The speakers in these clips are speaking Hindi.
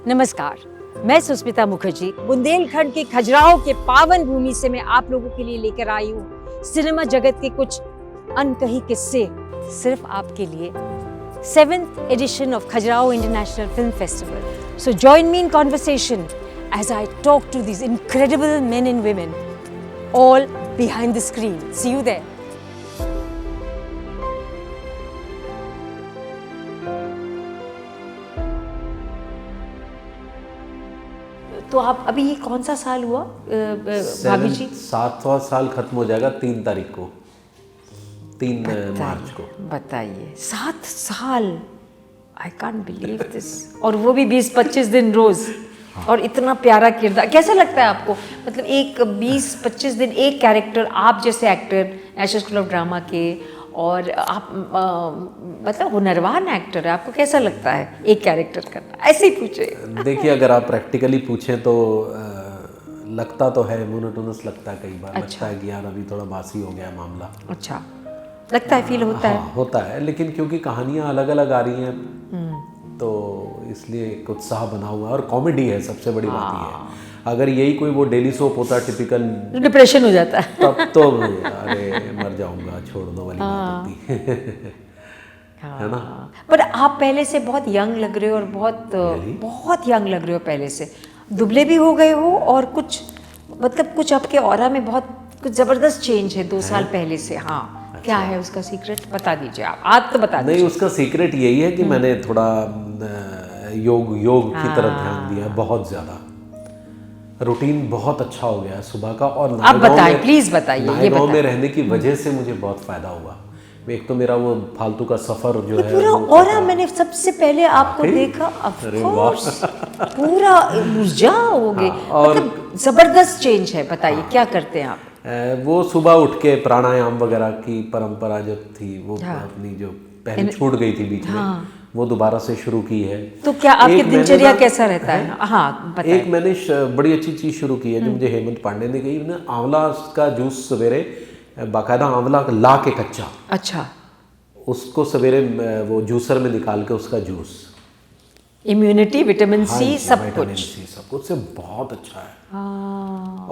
नमस्कार, मैं सुस्मिता मुखर्जी बुंदेलखंड के खजुराहो के पावन भूमि से मैं आप लोगों के लिए लेकर आई हूँ सिनेमा जगत के कुछ अनकही किस्से सिर्फ आपके लिए। 7th edition of Khajuraho International Film Festival. So join me in conversation as I talk to these incredible men and women, all behind the screen. See you there. तो आप अभी ये कौन सा साल हुआ भाभी जी? 7वां साल खत्म हो जाएगा 3 तारीख को, 3 मार्च को। बताइए 7 साल, आई कांट बिलीव दिस। और वो भी 20-25 दिन रोज। हाँ। और इतना प्यारा किरदार, कैसा लगता है आपको? मतलब एक 20-25 दिन एक कैरेक्टर, आप जैसे actor national school of drama के, और आप मतलब हुनरवान एक्टर है, आपको कैसा लगता है एक कैरेक्टर करना? ऐसे ही पूछे। देखिए, अगर आप प्रैक्टिकली पूछें तो लगता तो है, मोनोटोनस लगता है कई बार। अच्छा। लगता है कि यार अभी थोड़ा बासी हो गया मामला। अच्छा, लगता है, फील होता है? हाँ, होता है, लेकिन क्योंकि कहानियाँ अलग अलग आ रही हैं तो इसलिए एक उत्साह बना हुआ है। और कॉमेडी है, सबसे बड़ी बात ये है। अगर यही कोई वो डेली सोप होता, टिपिकल, डिप्रेशन हो जाता है तब तो अरे मर जाऊंगा, छोड़ दो वाली बात होती है ना। पर आप पहले से बहुत यंग लग रहे हो, और बहुत यंग लग रहे हो पहले से। दुबले भी हो गए हो, और कुछ मतलब कुछ आपके ऑरा में बहुत कुछ जबरदस्त चेंज है 2 साल पहले से। हाँ। अच्छा। क्या है उसका सीक्रेट, बता दीजिए आप। आज तो बता दीजिए। नहीं, उसका सीक्रेट यही है कि मैंने थोड़ा योग की तरफ ध्यान दिया, बहुत ज़्यादा। रूटीन बहुत अच्छा हो गया है सुबह का। और आप बताइए, प्लीज बताइए। नायगांव में रहने की वजह से मुझे बहुत फायदा हुआ। एक तो मेरा वो फालतू का सफर जो है पूरा ऑरा, मैंने सबसे पहले आपको देखा, ऑफ कोर्स पूरा ऊर्जा हो गई। और मतलब जबरदस्त चेंज है। बताइए क्या करते हैं आप? वो सुबह उठ के प्राणायाम वगैरह की परंपरा जो थी, वो अपनी जो पहले छूट गई थी बीच में, वो दोबारा से शुरू की है। तो क्या आपकी दिनचर्या कैसा रहता है? हाँ बताइए। एक मैंने बड़ी अच्छी चीज़ शुरू की है जो मुझे हेमंत पांडे ने कही। उन्हें आंवला का जूस सवेरे, बाकायदा आंवला ला के कच्चा, अच्छा, उसको सवेरे वो जूसर में निकाल के उसका जूस, इम्यूनिटी, विटामिन सी, सब कुछ से बहुत अच्छा है।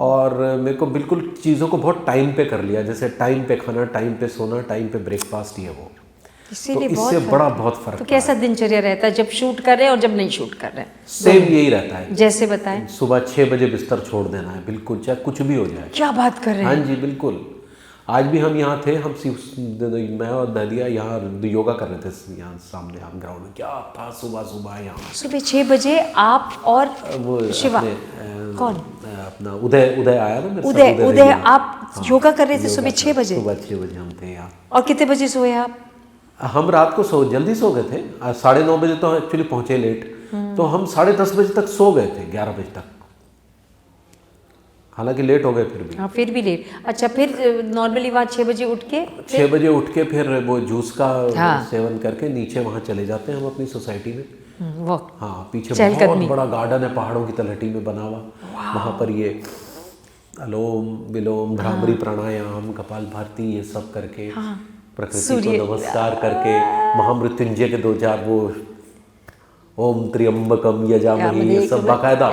और मेरे को बिल्कुल चीज़ों को बहुत टाइम पे कर लिया, जैसे टाइम पे खाना, टाइम पे सोना, टाइम पे ब्रेकफास्ट, ये वो। इसीलिए तो इससे बहुत फर्क। तो कैसा दिनचर्या रहता है जब शूट कर रहे हैं और जब नहीं शूट कर रहे हैं? सेम यही रहता है। जैसे बताएं। सुबह 6 बजे बिस्तर छोड़ देना है, बिल्कुल, चाहे कुछ भी हो जाए। क्या बात कर रहे हैं? हाँ जी, बिल्कुल। आज भी हम यहाँ थे, मैं और दादिया यहाँ योगा कर रहे थे, यहाँ सामने हम ग्राउंड में। क्या था सुबह यहाँ, सुबह 6 बजे आप और वो शिवा, कौन अपना उदय आया ना मेरे साथ। उदय आप योगा कर रहे थे सुबह 6 बजे? सुबह 6 बजे हम थे यहाँ। और कितने बजे सोए आप? हम रात को जल्दी सो गए थे। 9:30 बजे तो एक्चुअली पहुँचे लेट, तो हम 10:30 बजे तक सो गए थे, 11 बजे तक। हालांकि लेट हो गए फिर भी। हाँ, फिर भी लेट। अच्छा, फिर नॉर्मली वहाँ 6 बजे उठ के 6 बजे उठ के फिर वो जूस का सेवन करके नीचे वहाँ चले जाते हैं हम अपनी सोसाइटी में। हाँ, पीछे बहुत बड़ा गार्डन है, पहाड़ों की तलहटी में बना हुआ। वहाँ पर ये अनुलोम विलोम, भ्रामरी प्राणायाम, कपालभाति, ये सब करके प्रकृति को नमस्कार करके, महामृत्युंजय के 2-4 वो ओम त्र्यंबकम यजामहे, ये सब बाकायदा।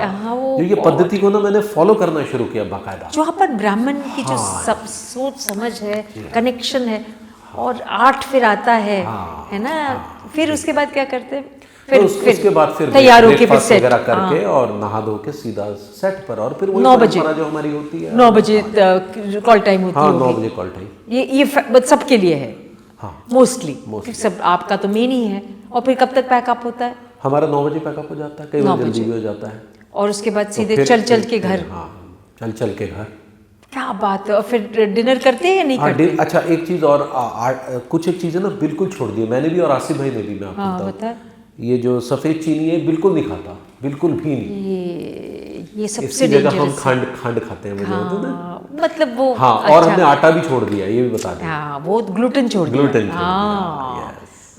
जो ये पद्धति को ना मैंने फॉलो करना शुरू किया बाकायदा। जो अपन ब्राह्मण की जो सब सोच समझ है, कनेक्शन है, और आर्ट फिर आता है ना। फिर उसके बाद क्या करते हैं? फिर उसके बाद फिर तैयार होके फिर सेट वगैरह करके और नहा धो के सीधा सेट पर। और फिर 9 बजे जो हमारी होती है, 9 बजे कॉल टाइम होती है। हाँ, 9 बजे कॉल टाइम। ये सबके लिए है। हाँ, मोस्टली सब। आपका तो मेन ही है। और फिर कब तक पैकअप होता है? हमारा 9 बजे पैकअप हो जाता है, कई बार जल्दी भी हो जाता है। और उसके बाद सीधे चल के घर? हाँ, चल के घर। क्या बात है। और फिर डिनर करते हैं या नहीं करते? अच्छा, एक चीज़ और, कुछ एक चीज़ें ना बिल्कुल छोड़ दी मैंने भी, और आसिफ भाई ने भी। मैं आपको बताऊं, ये जो सफ़ेद चीनी है बिल्कुल नहीं खाता, बिल्कुल भी नहीं। ये सबसे जगह हम खंड खाते हैं, मुझे होता है ना, मतलब वो। हाँ, और हमने आटा भी छोड़ दिया, ये भी बता दें। हाँ, वो ग्लूटेन छोड़ दिया।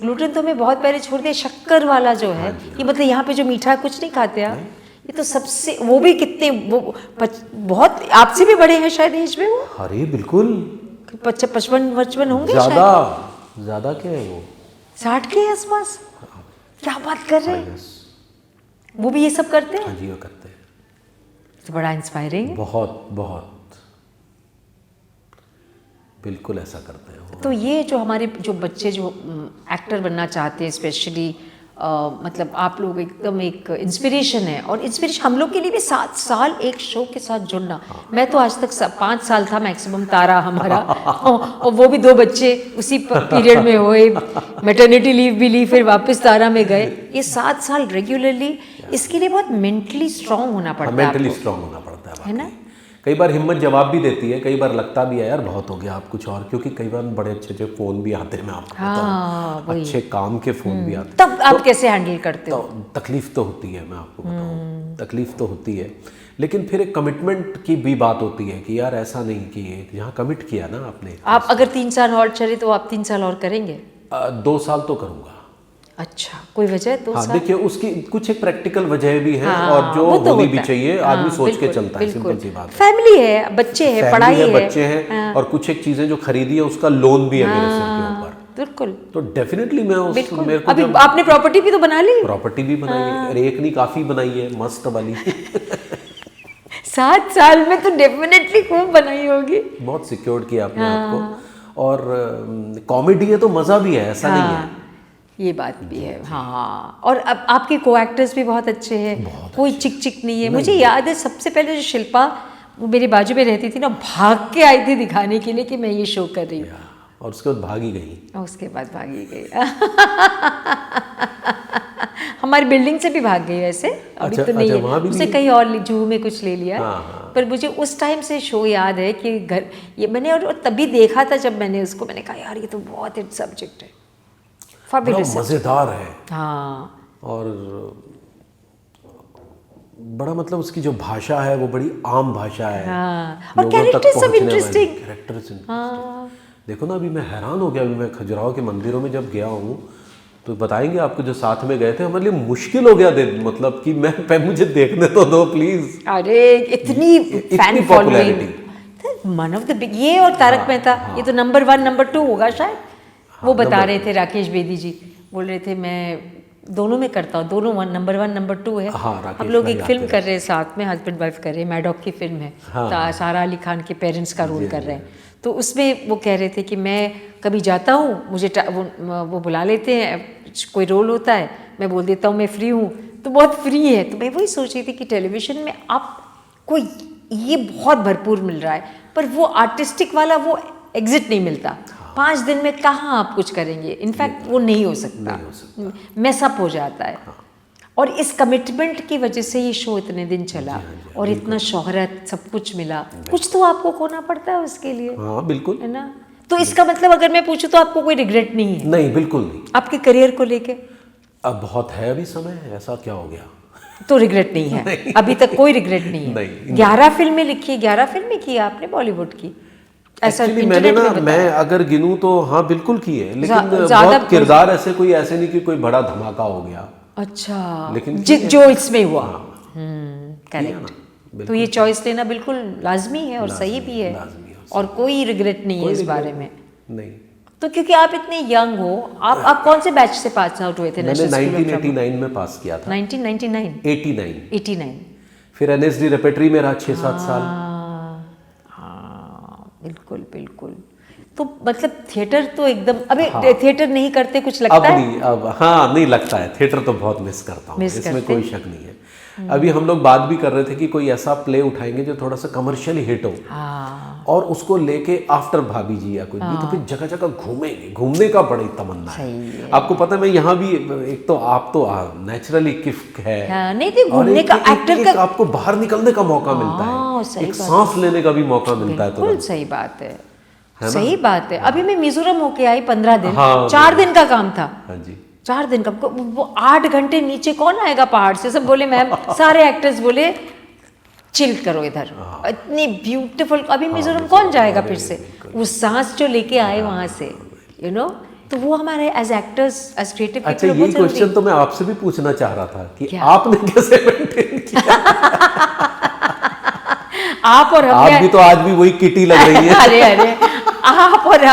ग्लूटेन तो मैं बहुत पहले छोड़ दिया। शक्कर वाला जो है, ये मतलब यहाँ पे जो मीठा कुछ नहीं खाते आप? ये तो सबसे, वो भी कितने, वो बहुत आपसे भी बड़े हैं शायद एज में वो। अरे बिल्कुल 55 होंगे ज़्यादा क्या है वो, 60 के आसपास। क्या बात कर रहे हैं? वो भी ये सब करते हैं? हाँ जी, वो करते हैं। तो बड़ा इंस्पायरिंग है। बहुत बहुत, बिल्कुल ऐसा करते हैं वो। तो ये जो हमारे जो बच्चे जो एक्टर बनना चाहते हैं स्पेशली, मतलब आप लोग एकदम एक इंस्पिरेशन है, और इंस्पिरेशन हम लोग के लिए भी 7 साल एक शो के साथ जुड़ना। मैं तो आज तक 5 साल था मैक्सिमम तारा हमारा और वो भी 2 बच्चे उसी पीरियड में हुए, मैटरनिटी लीव भी ली, फिर वापस तारा में गए। ये 7 साल रेगुलरली, इसके लिए बहुत मेंटली स्ट्रांग होना पड़ता है। मेंटली स्ट्रांग होना पड़ता है ना? कई बार हिम्मत जवाब भी देती है, कई बार लगता भी है यार बहुत हो गया आप कुछ और, क्योंकि कई बार बड़े अच्छे अच्छे फ़ोन भी आते हैं, मैं आपको बताऊं, अच्छे काम के फ़ोन भी आते हैं। तब आप कैसे हैंडल करते हो? तकलीफ तो होती है, मैं आपको बताऊं, तकलीफ तो होती है, लेकिन फिर एक कमिटमेंट की भी बात होती है कि यार ऐसा नहीं कि यहाँ कमिट किया ना आपने। आप अगर 3 साल और चले तो आप 3 साल और करेंगे? 2 साल तो करूँगा। अच्छा, कोई वजह? 2 साल? देखिए उसकी कुछ एक प्रैक्टिकल वजह भी है, और जो होनी भी चाहिए, आदमी सोच के चलता है, सिंपल सी बात है। फैमिली है, बच्चे हैं, पढ़ाई है, बच्चे हैं, और कुछ एक चीजें जो खरीदी है उसका लोन भी है मेरे सिर के ऊपर। बिल्कुल। तो डेफिनेटली मैं उस मेरे को अभी आपने प्रॉपर्टी भी तो बना ली? प्रॉपर्टी भी बनाई है, और एक नहीं काफी बनाई है, मस्त वाली। 7 साल में तो डेफिनेटली खूब बनाई होगी। बहुत सिक्योर किया आपने आपको, और कॉमेडी है तो मजा भी है, ऐसा नहीं है। ये बात भी है, हाँ। और अब आपके को एक्टर्स भी बहुत अच्छे हैं, कोई चिक चिक नहीं है। मुझे याद है सबसे पहले जो शिल्पा वो मेरे बाजू में रहती थी ना, भाग के आई थी दिखाने के लिए कि मैं ये शो कर रही हूँ, और उसके बाद भागी गई। उसके बाद भागी गई। हमारी बिल्डिंग से भी भाग गई वैसे, अभी तो नहीं है, उसे कहीं और जू में कुछ ले लिया। पर मुझे उस टाइम से शो याद है कि घर ये मैंने और तभी देखा था जब मैंने उसको, मैंने कहा यार ये तो बहुत हिट सब्जेक्ट है, मज़ेदार है। हाँ, और बड़ा मतलब उसकी जो भाषा है वो बड़ी आम भाषा है। हाँ, और कैरेक्टर्स सब इंटरेस्टिंग। देखो ना, अभी मैं हैरान हो गया, अभी मैं खजुराहो के मंदिरों में जब गया हूँ तो बताएंगे आपको, जो साथ में गए थे हमारे लिए मुश्किल हो गया मतलब कि मैं मुझे देखने तो दो प्लीज। अरे इतनी fan following, one of the ये और तारक मेहता, ये तो नंबर 1 नंबर 2 होगा शायद। वो बता रहे थे राकेश बेदी जी, बोल रहे थे मैं दोनों में करता हूँ, दोनों नंबर 1 नंबर 2 है। हम लोग एक फिल्म कर रहे हैं साथ में, हस्बैंड वाइफ कर रहे हैं, मैडॉक की फिल्म है, सारा अली खान के पेरेंट्स का रोल कर रहे हैं। तो उसमें वो कह रहे थे कि मैं कभी जाता हूँ, मुझे वो बुला लेते हैं, कोई रोल होता है, मैं बोल देता हूँ मैं फ्री हूँ, तो बहुत फ्री है। तो मैं वही सोच रही थी कि टेलीविज़न में आपको ये बहुत भरपूर मिल रहा है, पर वो आर्टिस्टिक वाला वो एग्जिट नहीं मिलता। 5 दिन में कहाँ आप कुछ करेंगे, इनफैक्ट वो नहीं हो सकता, मैसअप हो जाता है। और इस कमिटमेंट की वजह से ये शो इतने दिन चला, और इतना शोहरत सब कुछ मिला, कुछ तो आपको खोना पड़ता है उसके लिए। हाँ बिल्कुल, है ना? तो इसका मतलब अगर मैं पूछूं तो आपको कोई रिग्रेट नहीं है? नहीं, बिल्कुल नहीं। आपके करियर को लेके अब बहुत है अभी समय, ऐसा क्या हो गया? तो रिग्रेट नहीं है? नहीं। अभी तक कोई रिग्रेट नहीं है? नहीं। 11 फिल्में लिखी, 11 फिल्में की आपने बॉलीवुड की, ऐसा मैंने ना, मैं अगर गिनूं तो हाँ बिल्कुल की है, लेकिन बहुत किरदार ऐसे नहीं कि कोई बड़ा धमाका हो गया। अच्छा, लेकिन जो इसमें हुआ। करेक्ट। तो ये चॉइस लेना बिल्कुल लाजमी है और सही भी है, और कोई रिग्रेट नहीं है इस बारे में। नहीं। तो क्योंकि आप इतने यंग हो, आप कौन से बैच से पास आउट हुए थे? मैंने 1989 में पास किया था। 1999? 89। फिर एनएसडी रेपेटरी में रहा 6-7 साल। बिल्कुल बिल्कुल। तो मतलब थिएटर तो एकदम, अभी थिएटर नहीं करते, कुछ लगता है? नहीं, अब हाँ नहीं लगता है, थिएटर तो बहुत मिस करता हूँ, इसमें कोई शक नहीं है। अभी हम लोग बात भी कर रहे थे कि कोई ऐसा प्ले उठाएंगे जो थोड़ा सा कमर्शियली हिट हो, और उसको लेके आफ्टर भाभी जी या कुछ भी, तो फिर जगह जगह घूमेंगे, घूमने का बड़ी तमन्ना है। आपको पता है मैं यहाँ भी, एक तो आप तो नेचुरली किफ है, नहीं तो घूमने का, एक्टर का आपको बाहर निकलने का मौका मिलता है, एक सांस लेने का भी मौका मिलता है। बिल्कुल सही बात है, सही बात है। अभी मैं मिजोरम होके आई 15 दिन, 4 दिन का काम था। हाँ जी, 4 दिन का, वो 8 घंटे नीचे कौन आएगा पहाड़ से? सब बोले मैम, सारे एक्टर्स बोले चिल करो इधर, इतनी ब्यूटीफुल। अभी मिजोरम कौन जाएगा फिर से? वो सांस जो लेके आए वहां से, यू नो, तो वो हमारे as actors, as creative people. अच्छा, ये क्वेश्चन तो मैं आपसे भी पूछना चाह रहा था कि आपने कैसे मेंटेन किया? आप और हम, आप भी तो आज भी वही किटी लग रही है। अरे आप और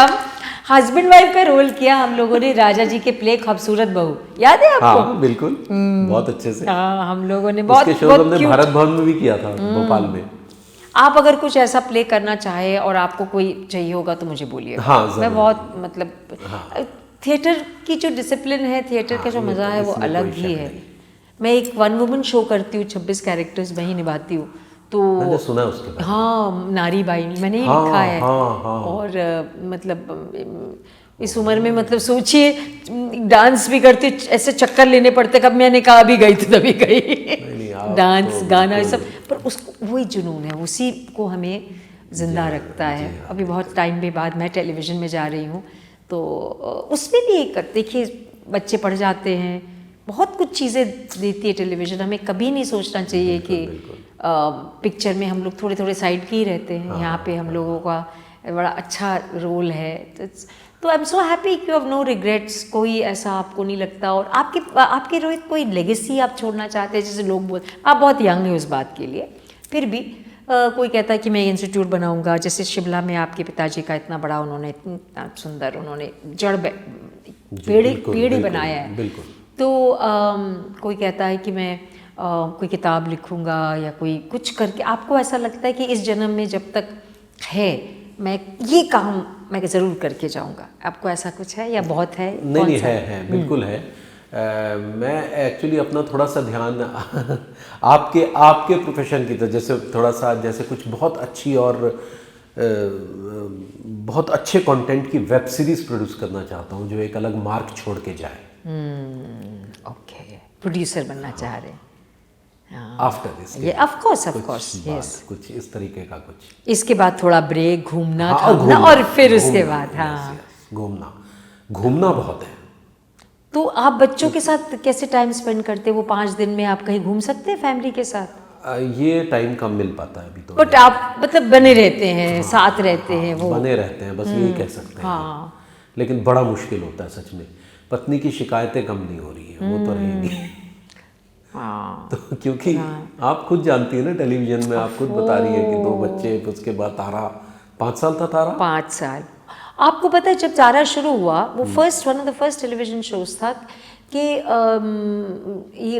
हस्बैंड वाइफ का रोल किया हम लोगों ने राजा जी के प्ले खूबसूरत बहू, याद है आपको? हाँ बिल्कुल, बहुत अच्छे से। हाँ, हम लोगों ने बहुत हमने भारत भवन में भी किया था, भोपाल में। आप अगर कुछ ऐसा प्ले करना चाहे और आपको कोई चाहिए होगा तो मुझे बोलिए। हाँ, मैं बहुत मतलब थिएटर की जो डिसिप्लिन है, थिएटर का जो मज़ा है वो अलग ही है। मैं एक वन वुमन शो करती हूँ, 26 कैरेक्टर्स मैं ही निभाती हूँ, तो मैंने सुना है उसके बारे में। हाँ, नारी बाई मैंने ही लिखा है। और मतलब इस उम्र में मतलब सोचिए, डांस भी करती, ऐसे चक्कर लेने पड़ते, कब मैंने कहा अभी गई तो तभी गई। डांस गाना सब, पर उसको वही जुनून है, उसी को हमें जिंदा रखता है। अभी बहुत टाइम के बाद मैं टेलीविज़न में जा रही हूँ, तो उसमें भी एक देखिए बच्चे पढ़ जाते हैं, बहुत कुछ चीज़ें देती है टेलीविज़न। हमें कभी नहीं सोचना चाहिए कि पिक्चर में हम लोग थोड़े थोड़े साइड के ही रहते हैं। यहाँ पे हम लोगों का बड़ा अच्छा रोल है। तो आई एम सो हैप्पी कि यू हैव नो रिग्रेट्स, कोई ऐसा आपको नहीं लगता। और आपके रोहित कोई लेगेसी आप छोड़ना चाहते हैं? जैसे लोग बोलते, आप बहुत यंग हैं उस बात के लिए, फिर भी कोई कहता है कि मैं इंस्टीट्यूट बनाऊंगा। जैसे शिमला में आपके पिताजी का इतना बड़ा, उन्होंने इतना सुंदर, उन्होंने पेड़ ही बनाया है। बिल्कुल। तो कोई कहता है कि मैं कोई किताब लिखूंगा या कोई कुछ करके, आपको ऐसा लगता है कि इस जन्म में जब तक है मैं ये काम मैं ज़रूर करके जाऊंगा? आपको ऐसा कुछ है या बहुत है? नहीं, है बिल्कुल है। मैं एक्चुअली अपना थोड़ा सा ध्यान आपके प्रोफेशन की तरफ, जैसे थोड़ा सा जैसे कुछ बहुत अच्छी और बहुत अच्छे कंटेंट की वेब सीरीज प्रोड्यूस करना चाहता हूँ, जो एक अलग मार्क छोड़ के जाए। ओके, प्रोड्यूसर बनना चाह रहे हैं आफ्टर दिस? ये ऑफ कोर्स यस, कुछ इस तरीके का कुछ। इसके बाद थोड़ा ब्रेक, घूमना खाना, और फिर उसके बाद घूमना बहुत है। तो आप बच्चों के साथ कैसे टाइम स्पेंड करते हैं? वो 5 दिन में आप कहीं घूम सकते हैं फैमिली के साथ? ये टाइम कम मिल पाता है अभी तो। बट आप मतलब बने रहते हैं, साथ रहते हैं, वो बने रहते हैं, बस यही कह सकते हैं। लेकिन बड़ा मुश्किल होता है सच में। पत्नी की शिकायतें कम नहीं हो रही है, वो तो रहेंगी। तो क्योंकि आप खुद जानती है ना, टेलीविजन में आप खुद बता रही है कि 2 बच्चे, उसके बाद तारा 5 साल था। तारा 5 साल। आपको पता है जब तारा शुरू हुआ, वो one of the first television shows था कि ये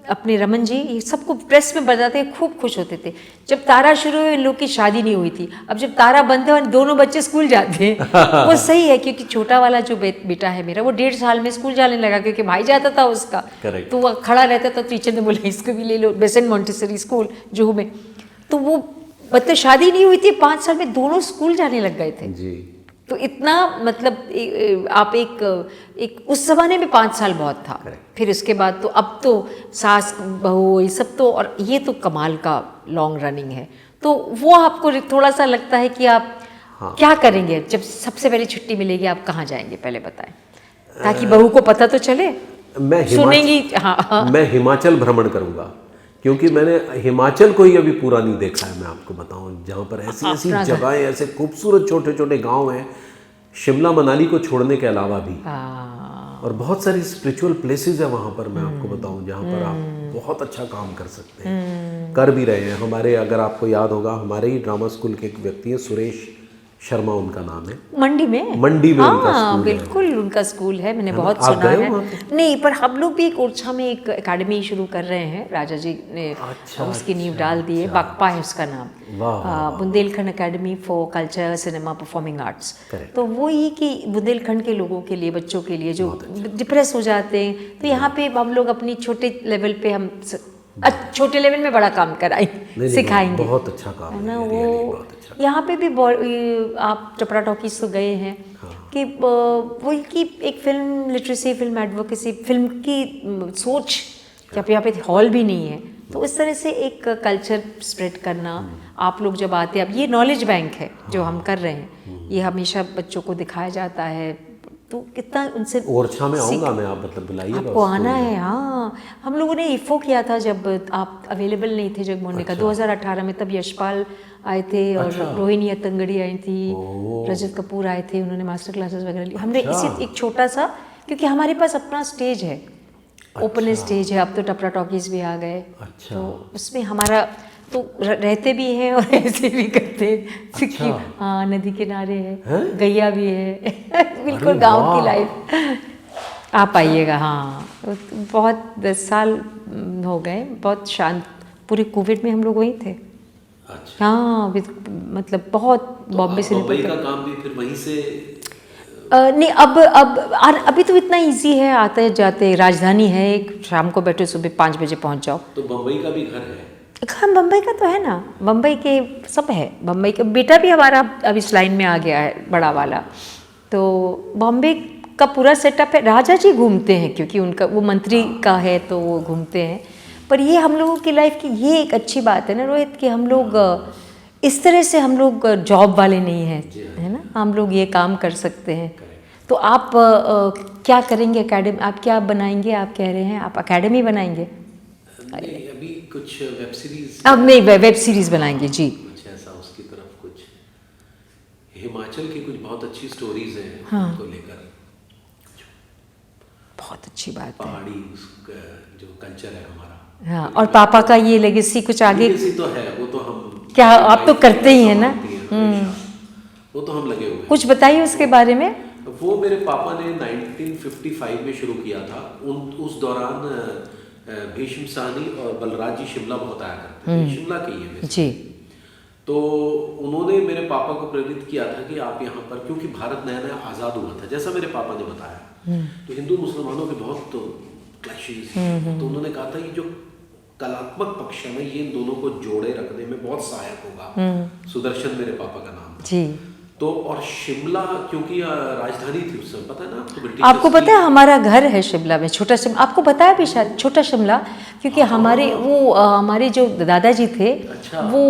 अपने रमन जी ये सबको प्रेस में बताते खूब खुश होते थे। जब तारा शुरू हुई, इन लोग की शादी नहीं हुई थी। अब जब तारा बंद है, दोनों बच्चे स्कूल जाते हैं। वो सही है, क्योंकि छोटा वाला जो बेटा है मेरा, वो 1.5 साल में स्कूल जाने लगा, क्योंकि भाई जाता था उसका। तो वो खड़ा रहता था, टीचर ने बोला इसको भी ले लो, बेसेंट मॉन्टेसरी स्कूल जुहू में। तो वो मतलब शादी नहीं हुई थी, 5 साल में दोनों स्कूल जाने लग गए थे जी। तो इतना मतलब आप एक उस ज़माने में 5 साल बहुत था। फिर उसके बाद तो अब तो सास बहू ये सब तो, और ये तो कमाल का लॉन्ग रनिंग है। तो वो आपको थोड़ा सा लगता है कि आप क्या करेंगे जब सबसे पहले छुट्टी मिलेगी? आप कहाँ जाएंगे पहले बताएं, ताकि बहू को पता तो चले। सुनेंगी? मैं हिमाचल भ्रमण करूँगा, क्योंकि मैंने हिमाचल को ही अभी पूरा नहीं देखा है। मैं आपको बताऊं, जहाँ पर ऐसी जगहें, ऐसे खूबसूरत छोटे छोटे गांव हैं, शिमला मनाली को छोड़ने के अलावा भी, और बहुत सारी स्पिरिचुअल प्लेसेस है वहाँ पर। मैं आपको बताऊं, जहाँ पर आप बहुत अच्छा काम कर सकते हैं, कर भी रहे हैं। हमारे, अगर आपको याद होगा, हमारे ही ड्रामा स्कूल के एक व्यक्ति हैं, सुरेश शर्मा उनका नाम है, मंडी में उनका स्कूल बिल्कुल है। उनका स्कूल है, मैंने बहुत सुना है। नहीं, पर हम लोग भी एक ओरछा में एक एकेडमी शुरू कर रहे हैं, राजा जी ने उसकी नींव डाल दी है। बागपा है उसका नाम, Bundelkhand academy for culture, cinema, performing arts. तो वो ये कि बुंदेलखंड के लोगों के लिए, बच्चों के लिए जो डिप्रेस हो जाते हैं, तो यहाँ पे हम लोग अपनी छोटे लेवल पे, हम छोटे लेवल में बड़ा काम कराएंगे, सिखाएंगे। बहुत अच्छा काम है ना वो। यहाँ पे भी आप चपड़ा टॉकीज तो गए हैं कि वही कि एक film literacy, film advocacy, film की सोच, कि यहाँ पे हॉल भी नहीं है, तो इस तरह से एक कल्चर स्प्रेड करना। आप लोग जब आते हैं, अब ये नॉलेज बैंक है जो हम कर रहे हैं, ये हमेशा बच्चों को दिखाया जाता है, तो कितना उनसे। ओरछा में आऊँगा मैं, आप मतलब बुलाइएगा, आपको आना है। हाँ, हम लोगों ने इफ़ो किया था जब आप अवेलेबल नहीं थे जगमोहन का, 2018 में। तब यशपाल आए थे और रोहिणी अतंगड़ी आई थी, रजत कपूर आए थे, उन्होंने मास्टर क्लासेस वगैरह ली। हमने इसी एक छोटा सा, क्योंकि हमारे पास अपना स्टेज है, ओपन स्टेज है। अब तो टपरा टॉकीज भी आ गए, तो उसमें हमारा तो रहते भी हैं और ऐसे भी करते हैं। अच्छा। हाँ, नदी किनारे है, गैया भी है बिल्कुल गांव की लाइफ। आप आइएगा। हाँ, बहुत 10 साल हो गए, बहुत शांत। पूरे कोविड में हम लोग वहीं थे। अच्छा। हाँ, मतलब बहुत बॉम्बे से मुंबई का काम भी फिर वहीं से नहीं, अभी तो इतना इजी है, आते जाते, राजधानी है एक, शाम को बैठो सुबह 5 बजे पहुंच जाओ। तो बम्बई का भी घर है? हाँ, बम्बई का तो है ना, बम्बई के सब है। बम्बई का बेटा भी हमारा अब इस लाइन में आ गया है, बड़ा वाला। तो बॉम्बे का पूरा सेटअप है। राजा जी घूमते हैं क्योंकि उनका वो मंत्री का है तो वो घूमते हैं। पर ये हम लोगों की लाइफ की ये एक अच्छी बात है ना रोहित, कि हम लोग इस तरह से, हम लोग जॉब वाले नहीं हैं, है ना, हम लोग ये काम कर सकते हैं। तो आप क्या करेंगे? एकेडमी आप क्या बनाएंगे? आप कह रहे हैं आप एकेडमी बनाएंगे? नहीं, अभी कुछ वेब सीरीज। अब नहीं, वेब सीरीज बनाएंगे जी। कुछ ऐसा उसकी तरफ, कुछ हिमाचल की कुछ बहुत अच्छी स्टोरीज हैं। हाँ, उनको लेकर बहुत अच्छी बात है। पहाड़ी जो कल्चर है हमारा। हाँ, और पापा का ये लेगेसी कुछ आगे तो है, वो तो हम क्या आप तो करते ही हैं ना। वो तो हम लगे हुए हैं। कुछ बताइए उसके बारे में। वो मेरे पापा ने 1955 में शुरू किया था। उस दौरान भीष्म साहनी और बलराज जी शिमला बहुत आया करते थे, शिमला के ही है जी। तो उन्होंने मेरे पापा को प्रेरित किया था कि आप यहाँ पर, क्योंकि भारत नया नया आज़ाद हुआ था, जैसा मेरे पापा ने बताया, तो हिंदू मुसलमानों के बहुत क्लैशेस, तो उन्होंने कहा था कि जो कलात्मक पक्ष है ये इन दोनों को जोड़े रखने में बहुत सहायक होगा। सुदर्शन मेरे पापा का नाम था जी। तो और शिमला क्योंकि राजधानी थी उस समय, पता है ना आपको? ब्रिटिश आपको पता है हमारा घर है शिमला में, छोटा शिमला, आपको बताया भी शायद, छोटा शिमला, क्योंकि हमारे वो हमारे जो दादाजी थे, अच्छा। वो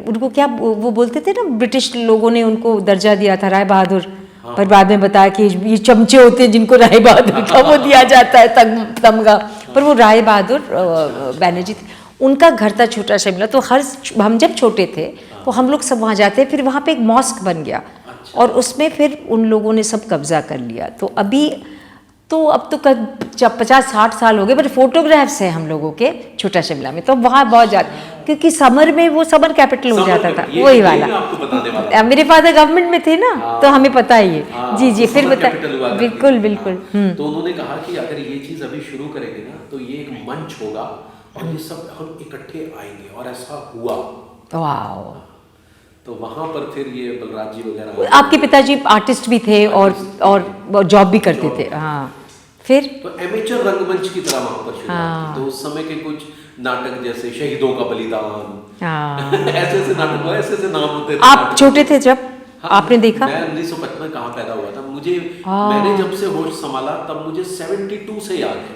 उनको क्या वो बोलते थे ना, ब्रिटिश लोगों ने उनको दर्जा दिया था राय बहादुर। पर बाद में बताया कि ये चमचे होते हैं जिनको राय बहादुर का वो दिया जाता है तमगा, पर वो राय बहादुर बैनर्जी थे, उनका घर था छोटा शिमला। तो हम जब छोटे थे तो हम लोग सब वहाँ जाते, फिर वहाँ पे एक मॉस्क बन गया और उसमें फिर उन लोगों ने सब कब्जा कर लिया। तो अभी तो अब तो 50-60 साल हो गए, बट फोटोग्राफ्स हैं हम लोगों के छोटा शिमला में, तो वहाँ बहुत जाते, क्योंकि समर में वो समर कैपिटल हो जाता था, वही वाला। मेरे फादर गवर्नमेंट में थे ना, तो हमें पता ही है। जी जी, फिर बता। बिल्कुल बिल्कुल। तो उन्होंने कहा कि अगर ये चीज़ अभी शुरू करेंगे ना तो ये एक मंच होगा और ये सब हम इकट्ठे आएंगे, और ऐसा हुआ। वाह। तो वहाँ पर फिर ये बलराज जी वगैरह। आपके पिताजी आर्टिस्ट भी थे और जॉब भी करते थे। हाँ, फिर तो एमेचर रंगमंच की तरह वहाँ पर शुरुआत की। तो उस समय के कुछ नाटक जैसे शहीदों का बलिदान, ऐसे नाटक, ऐसे नाम होते थे। आप छोटे थे जब आपने देखा? मैं 1955 में कहाँ पैदा हुआ था, मुझे मैंने जब से होश संभाला तब मुझे 72 से याद है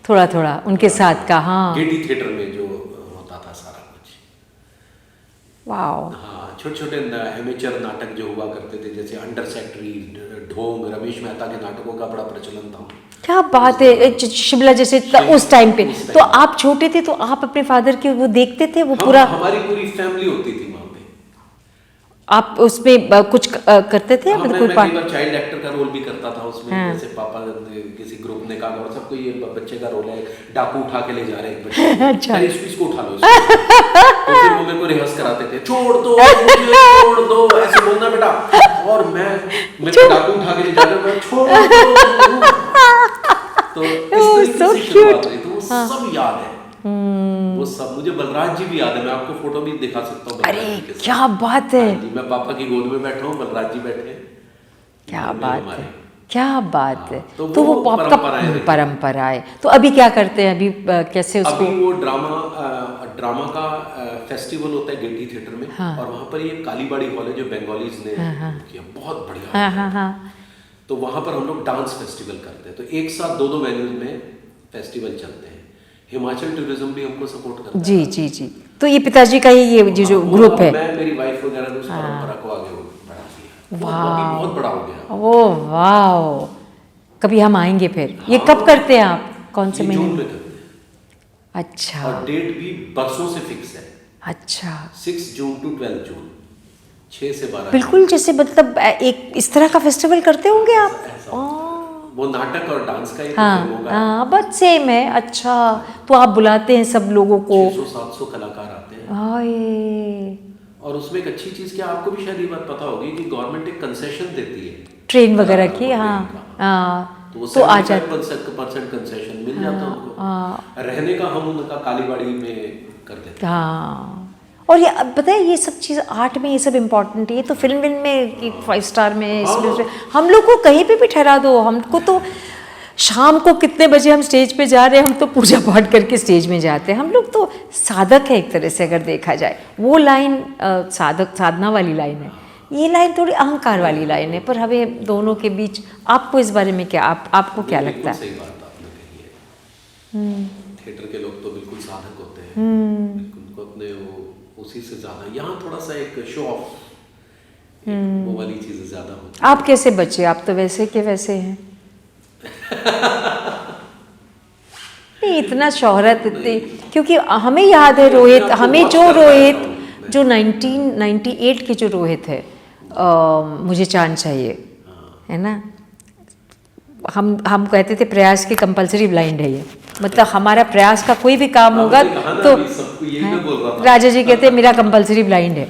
थोड़ा थोड़ा उनके साथ का। हाँ, गेटी थिएटर में जो होता था सारा कुछ। वाओ। हाँ, छोटे छोटे एमेचर नाटक जो हुआ करते थे, जैसे अंडर सेक्रेटरी, ढोंग, रमेश मेहता के नाटकों का बड़ा प्रचलन था। क्या बात है, शिमला जैसे उस टाइम पे। तो आप छोटे थे तो आप अपने फादर के वो देखते थे, वो पूरा? हमारी पूरी फैमिली होती थी वहाँ पे। आप उसमें कुछ करते थे? मैं कई बार चाइल्ड एक्टर का रोल भी करता था उसमें। जैसे पापा किसी ग्रुप ने कहा और सबको ये बच्चे का रोल है, डाकू उठा के ले जा रहे हैं बच्चे। अच्छा, इसको उठा लो। तो फिर वो मेरे को रिहर्स कराते थे, छोड़ दो मुझे, छोड़ दो, ऐसे बोलना बेटा। और मैं डाकू उठा के ले जा रहा हूँ, छोड़ दो। तो इस तरीके से शुरुआत हुई। तो वो सब याद है, वो सब। मुझे बलराज जी भी याद है, मैं आपको फोटो भी दिखा सकता हूँ। अरे क्या बात है। मैं पापा की गोद में बैठा हूँ, बलराज जी बैठे हैं। क्या बात है, क्या बात है। तो वो आपका परंपरा है। तो अभी क्या करते हैं, अभी कैसे उसको? अभी वो ड्रामा का फेस्टिवल होता है गेटी थिएटर में। और वहाँ पर ये कालीबाड़ी हॉल है जो बंगालीज ने किया, बहुत बढ़िया। तो वहाँ पर हम लोग डांस फेस्टिवल करते हैं। तो एक साथ 2 वेन्यूज में फेस्टिवल चलते हैं। हिमाचल टूरिज्म भी हमको सपोर्ट करता है। जी जी जी। तो ये पिताजी का ही ये जो ग्रुप है, मैं, मेरी वाइफ वगैरह ने उस परंपरा को आगे बढ़ा दिया। वाह, बहुत बड़ा हो गया। ओह वाह। कभी हम आएंगे फिर। ये कब करते हैं आप, कौन से महीने में करते हैं? अच्छा। और डेट भी बरसों से फिक्स है। अच्छा, 6 जून टू 12 जून, 6 से 12। बिल्कुल जैसे मतलब एक इस तरह का फेस्टिवल करते होंगे आप। वो नाटक और डांस का ही हाँ हाँ, बट सेम है। अच्छा, तो आप बुलाते हैं सब लोगों को? 600-700 कलाकार आते हैं। हाय। और उसमें एक अच्छी चीज़ क्या, आपको भी शायद ये बात पता होगी कि गवर्नमेंट एक कंसेशन देती है ट्रेन वगैरह की। हाँ हाँ, तो आ जाता 75% कंसेशन मिल जाता है उनको। रहने का हम उनका कालीबाड़ी में कर देते हैं। हाँ, और ये पता है ये सब चीज़ आर्ट में ये सब इम्पोर्टेंट है। ये तो फिल्म में कि 5 स्टार में इसमें हम लोग को कहीं पे भी ठहरा दो, हमको तो शाम को कितने बजे हम स्टेज पे जा रहे हैं, हम तो पूजा पाठ करके स्टेज में जाते हैं। हम लोग तो साधक है एक तरह से, अगर देखा जाए। वो लाइन साधक साधना वाली लाइन है, ये लाइन थोड़ी अहंकार वाली लाइन है। पर हमें दोनों के बीच, आपको इस बारे में क्या, आपको क्या लगता है? सही बात आपने कही है। थिएटर के लोग तो बिल्कुल साधक होते हैं, उनको अपने वो उसी से ज्यादा, यहाँ थोड़ा सा एक शो ऑफ, वो वाली चीजें ज्यादा होती है। आप कैसे बचे? आप तो वैसे के वैसे हैं। नहीं, इतना शोहरत इतनी, क्योंकि हमें याद है रोहित, हमें जो रोहित जो 1998 के जो रोहित है, मुझे चांद चाहिए, है ना, हम कहते थे प्रयास की कंपलसरी ब्लाइंड है ये। मतलब हमारा प्रयास का कोई भी काम होगा तो राजा जी कहते हैं मेरा कंपलसरी ब्लाइंड है।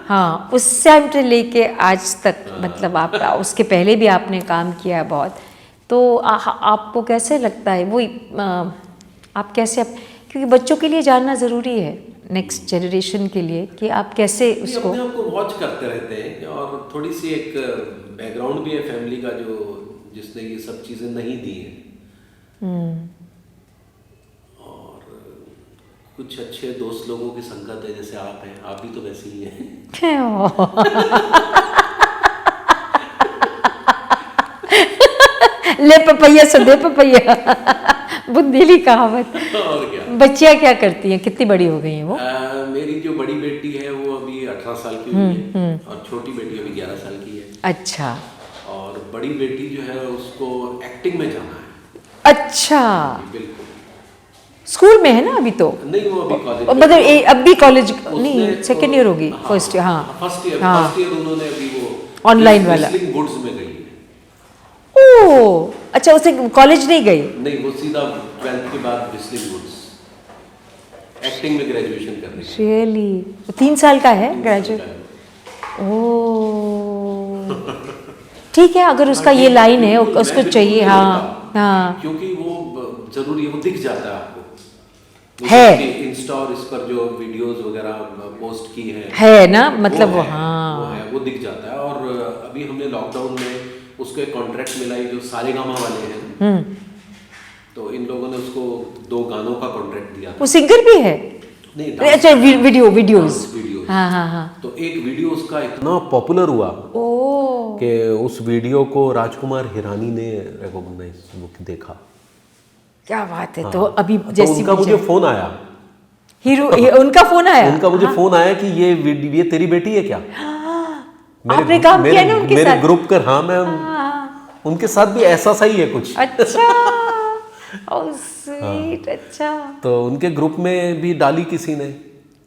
हाँ, उस टाइम से लेके आज तक, मतलब आप उसके पहले भी आपने काम किया है बहुत। तो आपको कैसे लगता है वो, आप कैसे, क्योंकि बच्चों के लिए जानना ज़रूरी है, नेक्स्ट जनरेशन के लिए, कि आप कैसे उसको अपने आप को वॉच करते रहते हैं। और थोड़ी सी एक बैकग्राउंड भी है फैमिली का, जो जिसने ये सब चीज़ें नहीं दी हैं। और कुछ अच्छे दोस्त लोगों की संगत है, जैसे आप हैं, आप भी तो वैसे ही हैं। ले पपैया से दे पपैया, बुद्धीली कहावत। और क्या। बच्चियाँ क्या करती हैं, कितनी बड़ी हो गई हैं वो? मेरी जो बड़ी बेटी है वो अभी 18 साल की हुई है, और छोटी बेटी अभी 11 साल की है। अच्छा। और बड़ी बेटी जो है उसको एक्टिंग में जाना है। अच्छा, बिल्कुल। स्कूल में है ना अभी तो? नहीं, वो अभी कॉलेज, मतलब अब भी कॉलेज नहीं, सेकेंड ईयर होगी, फर्स्ट ईयर। हाँ, फर्स्ट ईयर उन्होंने अभी वो ऑनलाइन वाला वुड्स में गई है। ओह अच्छा, उसे कॉलेज नहीं गई? नहीं, वो सीधा 12th के बाद विस्लिंग वुड्स एक्टिंग में ग्रेजुएशन कर रही है। रियली? 3 साल का है ग्रेजुएट? ओह, ठीक है, अगर उसका ये लाइन है, उसको चाहिए। हाँ हाँ, क्योंकि वो जरूरी है, वो दिख जाता है आपको है। इंस्टा और इस पर जो वीडियोस वगैरह पोस्ट की है ना, मतलब वो हाँ, वो दिख जाता है। और अभी हमने लॉकडाउन में उसको एक कॉन्ट्रैक्ट मिला है जो सारेगामा वाले हैं, तो इन लोगों ने उसको 2 गानों का कॉन्ट्रैक्ट दिया था। वो सिंगर भी है? नहीं, अच्छा, वीडियोस। हाँ हाँ हाँ। तो एक वीडियो उसका इतना पॉपुलर हुआ कि उस वीडियो को राजकुमार हिरानी ने रिकॉग्नाइज देखा। क्या बात है। हाँ। तो अभी जैसे तो उनका मुझे फोन आया, हीरो उनका फोन आया, उनका मुझे फोन आया कि ये तेरी बेटी है क्या? आपने काम किया ना उनके साथ? मेरे ग्रुप कर, हाँ, मैं उनके साथ भी ऐसा सही है कुछ। अच्छा, स्वीट। अच्छा, तो उनके ग्रुप में भी डाली किसी ने,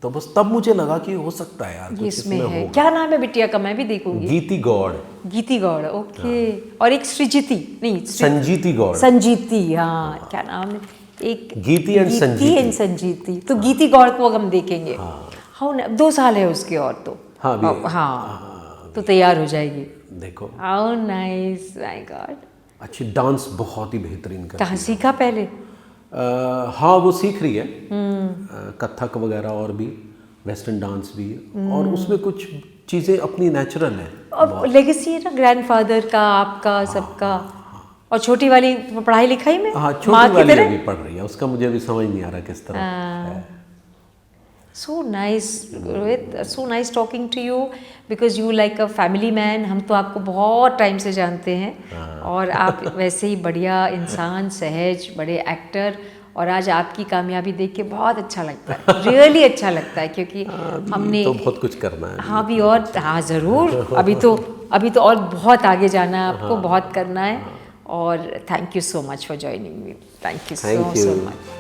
तो बस तब मुझे लगा कि हो सकता है यार कुछ इसमें है। क्या नाम है बिटिया का? मैं भी देखूंगी। गीति गौड़। गीति गौड़, ओके। और एक सृजिति, नहीं, संजीति गौड़। संजीति, हाँ, क्या नाम है? एक गीति एंड संजीति। तो गीति गौड़ को हम देखेंगे। हाँ, 2 साल है उसके, और तो हाँ, तो तैयार हो जाएगी। देखो, हाउ नाइस, माय गॉड। अच्छी डांस बहुत ही बेहतरीन करती है। कहाँ सीखा पहले? हाँ, वो सीख रही है कथक वगैरह, और भी वेस्टर्न डांस भी, और उसमें कुछ चीज़ें अपनी नेचुरल है। और लेगेसी है ना ग्रैंडफादर का, आपका, सबका। और छोटी वाली पढ़ाई लिखाई में? हाँ, छोटी वाली अभी पढ़ रही है, उसका मुझे अभी समझ नहीं आ रहा किस तरह है। So nice, Rohit. So nice talking to you because you like a family man. हम तो आपको बहुत टाइम से जानते हैं, और आप वैसे ही बढ़िया इंसान, सहज, बड़े एक्टर। और आज आपकी कामयाबी देख के बहुत अच्छा लगता है, रियली अच्छा लगता है, क्योंकि हमने तो बहुत कुछ करना है। हाँ भी, और हाँ ज़रूर, अभी तो और बहुत आगे जाना है आपको, बहुत करना है। और thank you so much for joining me. Thank you so much.